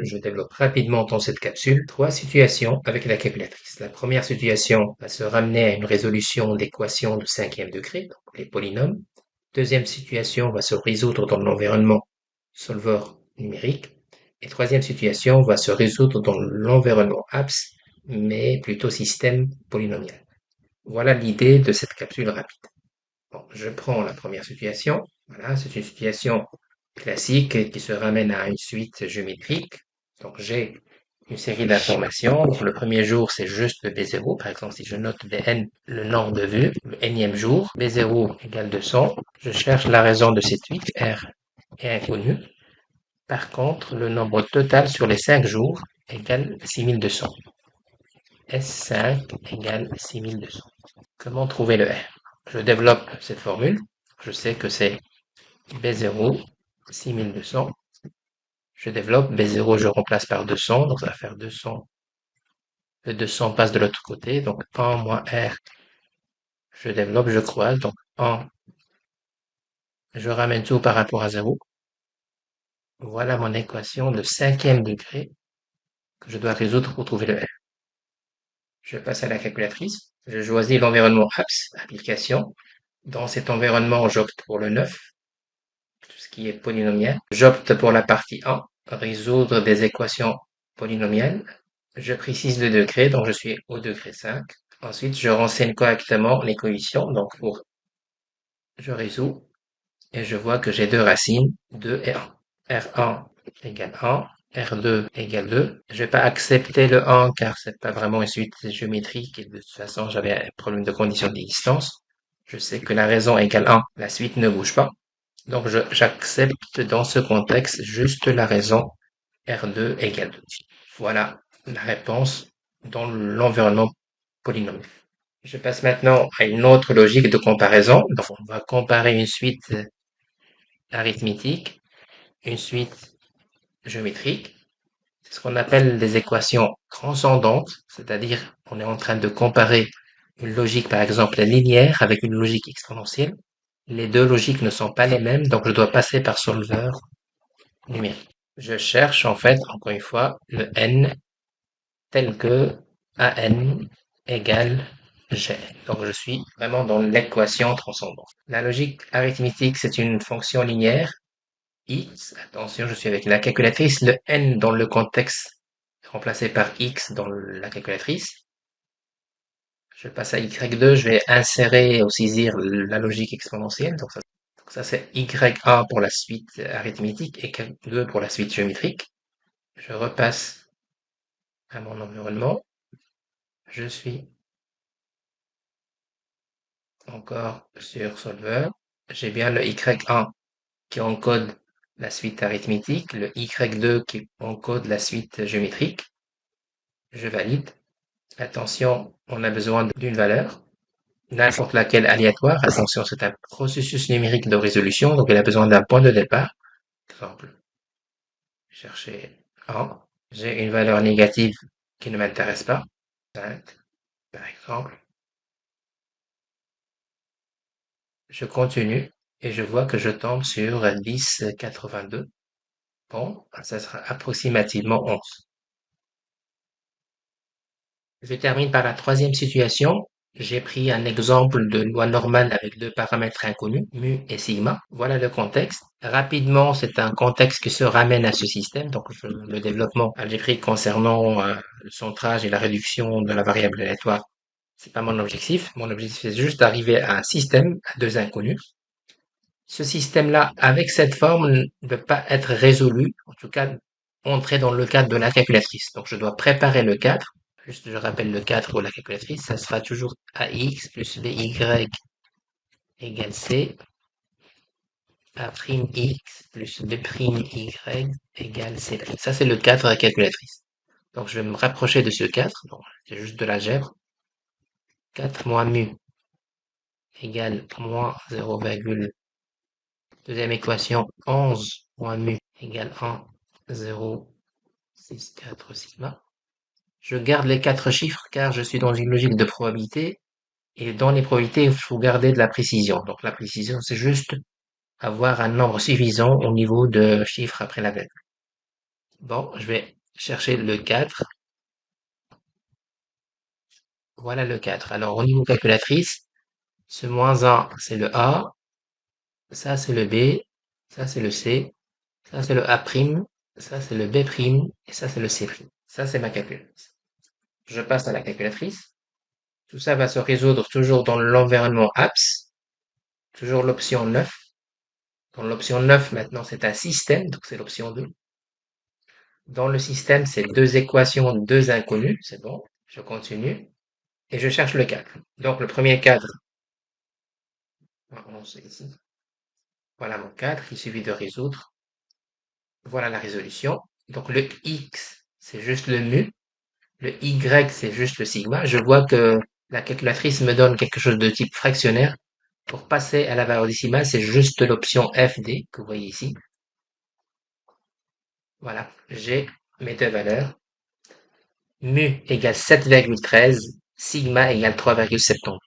je développe rapidement dans cette capsule trois situations avec la calculatrice. La première situation va se ramener à une résolution d'équations de cinquième degré, donc les polynômes. Deuxième situation va se résoudre dans l'environnement solveur numérique. Et troisième situation va se résoudre dans l'environnement apps, mais plutôt système polynomial. Voilà l'idée de cette capsule rapide. Bon, je prends la première situation. Voilà, c'est une situation classique qui se ramène à une suite géométrique. Donc, j'ai une série d'informations. Donc, le premier jour, c'est juste le B0. Par exemple, si je note Bn, le nombre de vues, le nème jour, B0 égale 200. Je cherche la raison de cette suite, R est inconnu. Par contre, le nombre total sur les 5 jours égale 6200. S5 égale 6200. Comment trouver le R? Je développe cette formule. Je sais que c'est B0, 6200. Je développe B0, je remplace par 200, donc ça va faire 200. Le 200 passe de l'autre côté, donc 1 moins R. Je développe, je croise, donc 1. Je ramène tout par rapport à 0. Voilà mon équation de cinquième degré que je dois résoudre pour trouver le R. Je passe à la calculatrice. Je choisis l'environnement apps, application. Dans cet environnement, j'opte pour le 9, tout ce qui est polynomial. J'opte pour la partie 1, résoudre des équations polynomiales. Je précise le degré, donc je suis au degré 5. Ensuite, je renseigne correctement les coefficients, donc je résous, et je vois que j'ai deux racines, 2 et 1. R1 égale 1, R2 égale 2. Je vais pas accepter le 1 car c'est pas vraiment une suite géométrique et de toute façon j'avais un problème de condition d'existence. Je sais que la raison égale 1, la suite ne bouge pas. Donc j'accepte dans ce contexte juste la raison R2 égale 2. Voilà la réponse dans l'environnement polynomial. Je passe maintenant à une autre logique de comparaison. Donc on va comparer une suite arithmétique, une suite géométrique. C'est ce qu'on appelle des équations transcendantes, c'est-à-dire on est en train de comparer une logique par exemple linéaire avec une logique exponentielle. Les deux logiques ne sont pas les mêmes, donc je dois passer par solver numérique. Je cherche en fait, encore une fois, le n tel que an égale g. Donc je suis vraiment dans l'équation transcendante. La logique arithmétique, c'est une fonction linéaire. X, attention, je suis avec la calculatrice, le n dans le contexte est remplacé par x dans la calculatrice. Je passe à y2, je vais insérer ou saisir la logique exponentielle. Donc ça c'est y1 pour la suite arithmétique et y2 pour la suite géométrique. Je repasse à mon environnement. Je suis encore sur Solver. J'ai bien le y1 qui encode la suite arithmétique, le y2 qui encode la suite géométrique. Je valide. Attention, on a besoin d'une valeur, n'importe laquelle aléatoire. Attention, c'est un processus numérique de résolution, donc il a besoin d'un point de départ. Par exemple, chercher 1. J'ai une valeur négative qui ne m'intéresse pas. 5, par exemple. Je continue et je vois que je tombe sur 10,82. Bon, ça sera approximativement 11. Je termine par la troisième situation. J'ai pris un exemple de loi normale avec deux paramètres inconnus, mu et sigma. Voilà le contexte. Rapidement, c'est un contexte qui se ramène à ce système, donc le développement algébrique concernant le centrage et la réduction de la variable aléatoire. C'est pas mon objectif. Mon objectif, c'est juste d'arriver à un système à deux inconnus. Ce système-là, avec cette forme, ne peut pas être résolu, en tout cas, entrer dans le cadre de la calculatrice. Donc, je dois préparer le cadre. Juste, je rappelle le cadre pour la calculatrice. Ça sera toujours AX plus BY égale C. A'X plus B'Y égale C'. Ça, c'est le cadre de la calculatrice. Donc, je vais me rapprocher de ce cadre. Donc, c'est juste de l'algèbre. 4 moins mu égale moins 0, deuxième équation, 11 moins mu égale 1, 0, 6, 4 sigma. Je garde les quatre chiffres car je suis dans une logique de probabilité. Et dans les probabilités, il faut garder de la précision. Donc la précision, c'est juste avoir un nombre suffisant au niveau de chiffres après la virgule. Bon, je vais chercher le 4. Voilà le 4. Alors, au niveau calculatrice, ce moins 1, c'est le A, ça c'est le B, ça c'est le C, ça c'est le A', ça c'est le B', et ça c'est le C'. Ça c'est ma calculatrice. Je passe à la calculatrice. Tout ça va se résoudre toujours dans l'environnement apps, toujours l'option 9. Dans l'option 9, maintenant, c'est un système, donc c'est l'option 2. Dans le système, c'est deux équations, deux inconnues, c'est bon. Je continue et je cherche le cadre. Donc le premier cadre, c'est ici. Voilà mon cadre, il suffit de résoudre. Voilà la résolution. Donc le X, c'est juste le mu. Le Y, c'est juste le sigma. Je vois que la calculatrice me donne quelque chose de type fractionnaire. Pour passer à la valeur décimale, c'est juste l'option FD que vous voyez ici. Voilà, j'ai mes deux valeurs. Mu égale 7,13, sigma égale 3,70.